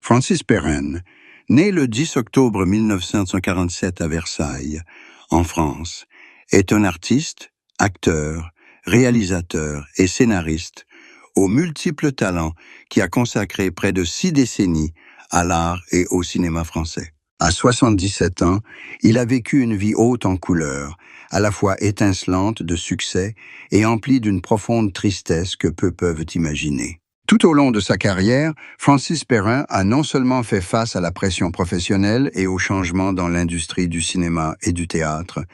Francis Perrin, né le 10 octobre 1947 à Versailles, en France, est un artiste, acteur, réalisateur et scénariste aux multiples talents qui a consacré près de 6 décennies à l'art et au cinéma français. À 77 ans, il a vécu une vie haute en couleurs, à la fois étincelante de succès et emplie d'une profonde tristesse que peu peuvent imaginer. Tout au long de sa carrière, Francis Perrin a non seulement fait face à la pression professionnelle et aux changements dans l'industrie du cinéma et du théâtre,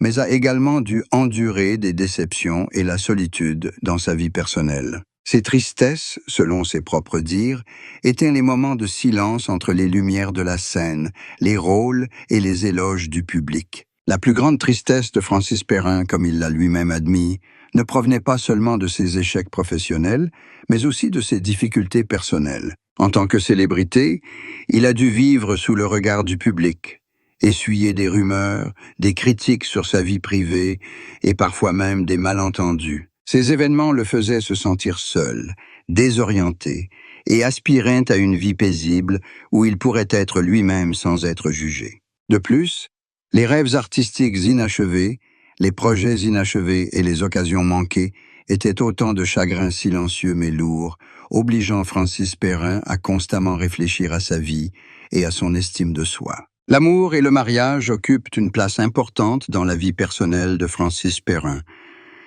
mais a également dû endurer des déceptions et la solitude dans sa vie personnelle. Ses tristesses, selon ses propres dires, étaient les moments de silence entre les lumières de la scène, les rôles et les éloges du public. La plus grande tristesse de Francis Perrin, comme il l'a lui-même admis, ne provenait pas seulement de ses échecs professionnels, mais aussi de ses difficultés personnelles. En tant que célébrité, il a dû vivre sous le regard du public, essuyer des rumeurs, des critiques sur sa vie privée et parfois même des malentendus. Ces événements le faisaient se sentir seul, désorienté et aspirant à une vie paisible où il pourrait être lui-même sans être jugé. De plus, les rêves artistiques inachevés, les projets inachevés et les occasions manquées étaient autant de chagrins silencieux mais lourds, obligeant Francis Perrin à constamment réfléchir à sa vie et à son estime de soi. L'amour et le mariage occupent une place importante dans la vie personnelle de Francis Perrin.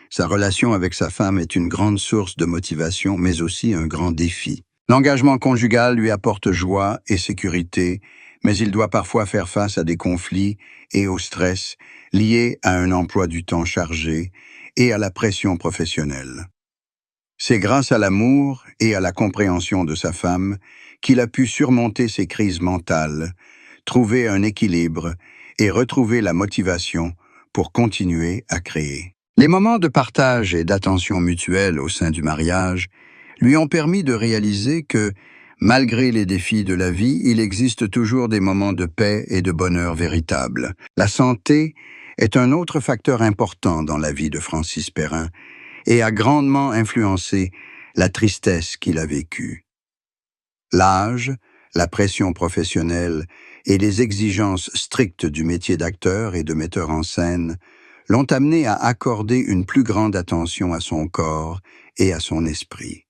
Sa relation avec sa femme est une grande source de motivation, mais aussi un grand défi. L'engagement conjugal lui apporte joie et sécurité, mais il doit parfois faire face à des conflits et au stress liés à un emploi du temps chargé et à la pression professionnelle. C'est grâce à l'amour et à la compréhension de sa femme qu'il a pu surmonter ses crises mentales, trouver un équilibre et retrouver la motivation pour continuer à créer. Les moments de partage et d'attention mutuelle au sein du mariage lui ont permis de réaliser que, malgré les défis de la vie, il existe toujours des moments de paix et de bonheur véritables. La santé est un autre facteur important dans la vie de Francis Perrin et a grandement influencé la tristesse qu'il a vécue. L'âge, la pression professionnelle et les exigences strictes du métier d'acteur et de metteur en scène l'ont amené à accorder une plus grande attention à son corps et à son esprit.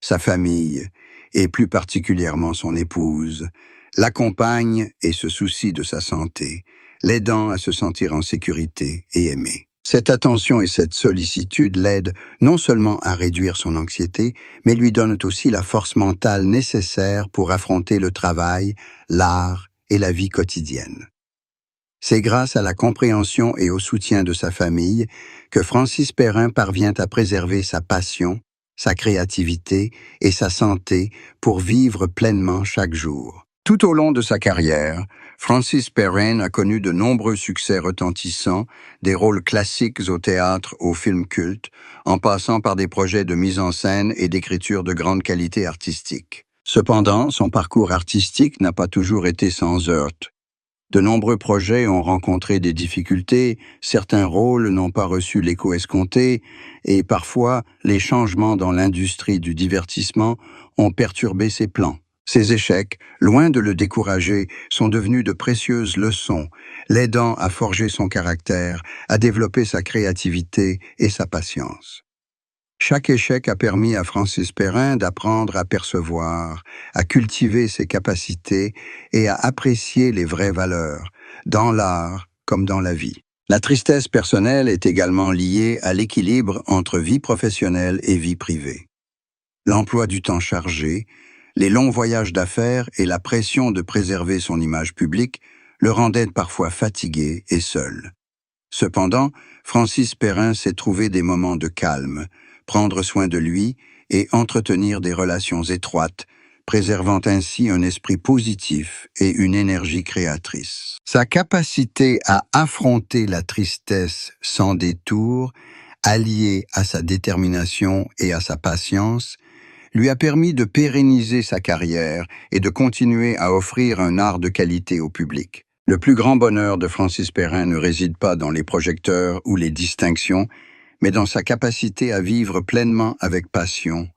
Sa famille, et plus particulièrement son épouse, l'accompagnent et se soucient de sa santé, l'aidant à se sentir en sécurité et aimé. Cette attention et cette sollicitude l'aident non seulement à réduire son anxiété, mais lui donnent aussi la force mentale nécessaire pour affronter le travail, l'art et la vie quotidienne. C'est grâce à la compréhension et au soutien de sa famille que Francis Perrin parvient à préserver sa passion, sa créativité et sa santé pour vivre pleinement chaque jour. Tout au long de sa carrière, Francis Perrin a connu de nombreux succès retentissants, des rôles classiques au théâtre, aux films cultes, en passant par des projets de mise en scène et d'écriture de grande qualité artistique. Cependant, son parcours artistique n'a pas toujours été sans heurts. De nombreux projets ont rencontré des difficultés, certains rôles n'ont pas reçu l'écho escompté, et parfois les changements dans l'industrie du divertissement ont perturbé ses plans. Ces échecs, loin de le décourager, sont devenus de précieuses leçons, l'aidant à forger son caractère, à développer sa créativité et sa patience. Chaque échec a permis à Francis Perrin d'apprendre à percevoir, à cultiver ses capacités et à apprécier les vraies valeurs, dans l'art comme dans la vie. La tristesse personnelle est également liée à l'équilibre entre vie professionnelle et vie privée. L'emploi du temps chargé, les longs voyages d'affaires et la pression de préserver son image publique le rendaient parfois fatigué et seul. Cependant, Francis Perrin s'est trouvé des moments de calme, prendre soin de lui et entretenir des relations étroites, préservant ainsi un esprit positif et une énergie créatrice. Sa capacité à affronter la tristesse sans détour, alliée à sa détermination et à sa patience, lui a permis de pérenniser sa carrière et de continuer à offrir un art de qualité au public. Le plus grand bonheur de Francis Perrin ne réside pas dans les projecteurs ou les distinctions, mais dans sa capacité à vivre pleinement avec passion,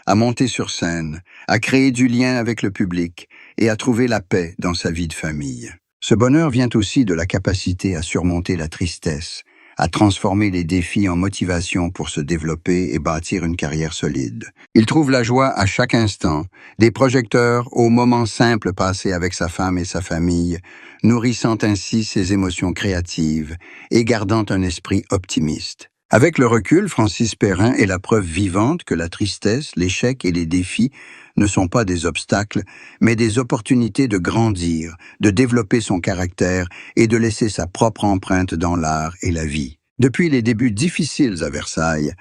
à monter sur scène, à créer du lien avec le public et à trouver la paix dans sa vie de famille. Ce bonheur vient aussi de la capacité à surmonter la tristesse, à transformer les défis en motivation pour se développer et bâtir une carrière solide. Il trouve la joie à chaque instant, des projecteurs aux moments simples passés avec sa femme et sa famille, nourrissant ainsi ses émotions créatives et gardant un esprit optimiste. Avec le recul, Francis Perrin est la preuve vivante que la tristesse, l'échec et les défis ne sont pas des obstacles, mais des opportunités de grandir, de développer son caractère et de laisser sa propre empreinte dans l'art et la vie. Depuis les débuts difficiles à Versailles,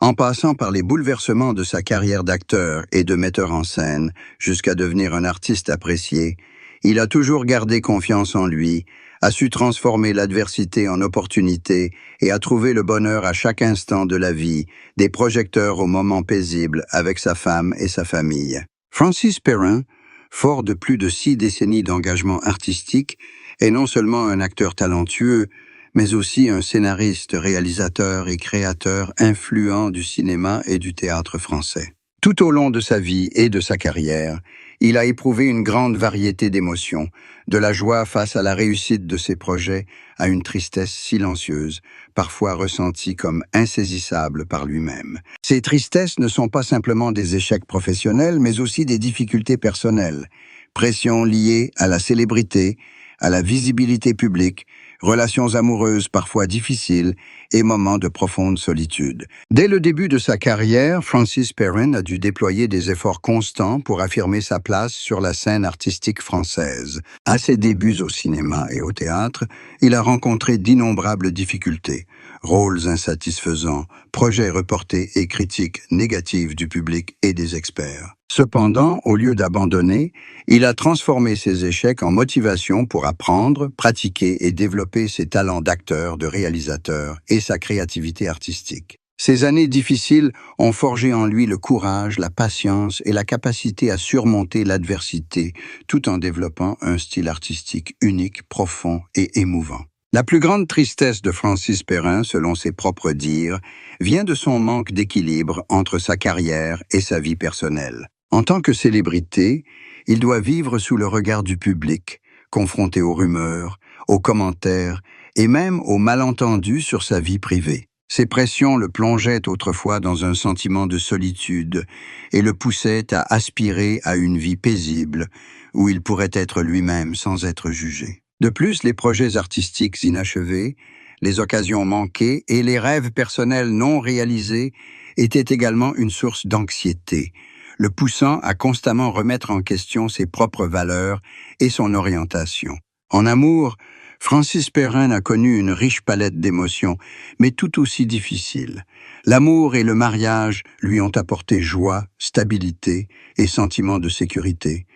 en passant par les bouleversements de sa carrière d'acteur et de metteur en scène, jusqu'à devenir un artiste apprécié, il a toujours gardé confiance en lui, a su transformer l'adversité en opportunité et a trouvé le bonheur à chaque instant de la vie, des projecteurs aux moments paisibles avec sa femme et sa famille. Francis Perrin, fort de plus de 6 décennies d'engagement artistique, est non seulement un acteur talentueux, mais aussi un scénariste, réalisateur et créateur influent du cinéma et du théâtre français. Tout au long de sa vie et de sa carrière, il a éprouvé une grande variété d'émotions, de la joie face à la réussite de ses projets à une tristesse silencieuse, parfois ressentie comme insaisissable par lui-même. Ces tristesses ne sont pas simplement des échecs professionnels, mais aussi des difficultés personnelles, pressions liées à la célébrité, à la visibilité publique, relations amoureuses parfois difficiles et moments de profonde solitude. Dès le début de sa carrière, Francis Perrin a dû déployer des efforts constants pour affirmer sa place sur la scène artistique française. À ses débuts au cinéma et au théâtre, il a rencontré d'innombrables difficultés, rôles insatisfaisants, projets reportés et critiques négatives du public et des experts. Cependant, au lieu d'abandonner, il a transformé ses échecs en motivation pour apprendre, pratiquer et développer ses talents d'acteur, de réalisateur et sa créativité artistique. Ces années difficiles ont forgé en lui le courage, la patience et la capacité à surmonter l'adversité, tout en développant un style artistique unique, profond et émouvant. La plus grande tristesse de Francis Perrin, selon ses propres dires, vient de son manque d'équilibre entre sa carrière et sa vie personnelle. En tant que célébrité, il doit vivre sous le regard du public, confronté aux rumeurs, aux commentaires et même aux malentendus sur sa vie privée. Ces pressions le plongeaient autrefois dans un sentiment de solitude et le poussaient à aspirer à une vie paisible où il pourrait être lui-même sans être jugé. De plus, les projets artistiques inachevés, les occasions manquées et les rêves personnels non réalisés étaient également une source d'anxiété, le poussant à constamment remettre en question ses propres valeurs et son orientation. En amour, Francis Perrin a connu une riche palette d'émotions, mais tout aussi difficiles. L'amour et le mariage lui ont apporté joie, stabilité et sentiment de sécurité,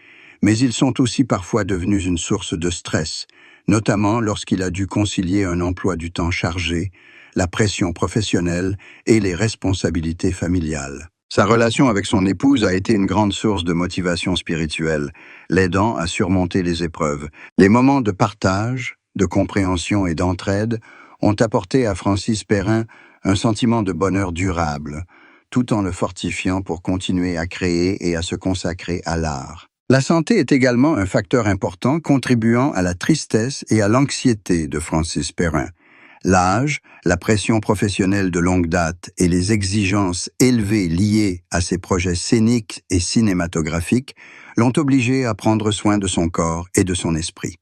mais ils sont aussi parfois devenus une source de stress, notamment lorsqu'il a dû concilier un emploi du temps chargé, la pression professionnelle et les responsabilités familiales. Sa relation avec son épouse a été une grande source de motivation spirituelle, l'aidant à surmonter les épreuves. Les moments de partage, de compréhension et d'entraide ont apporté à Francis Perrin un sentiment de bonheur durable, tout en le fortifiant pour continuer à créer et à se consacrer à l'art. La santé est également un facteur important contribuant à la tristesse et à l'anxiété de Francis Perrin. L'âge, la pression professionnelle de longue date et les exigences élevées liées à ses projets scéniques et cinématographiques l'ont obligé à prendre soin de son corps et de son esprit.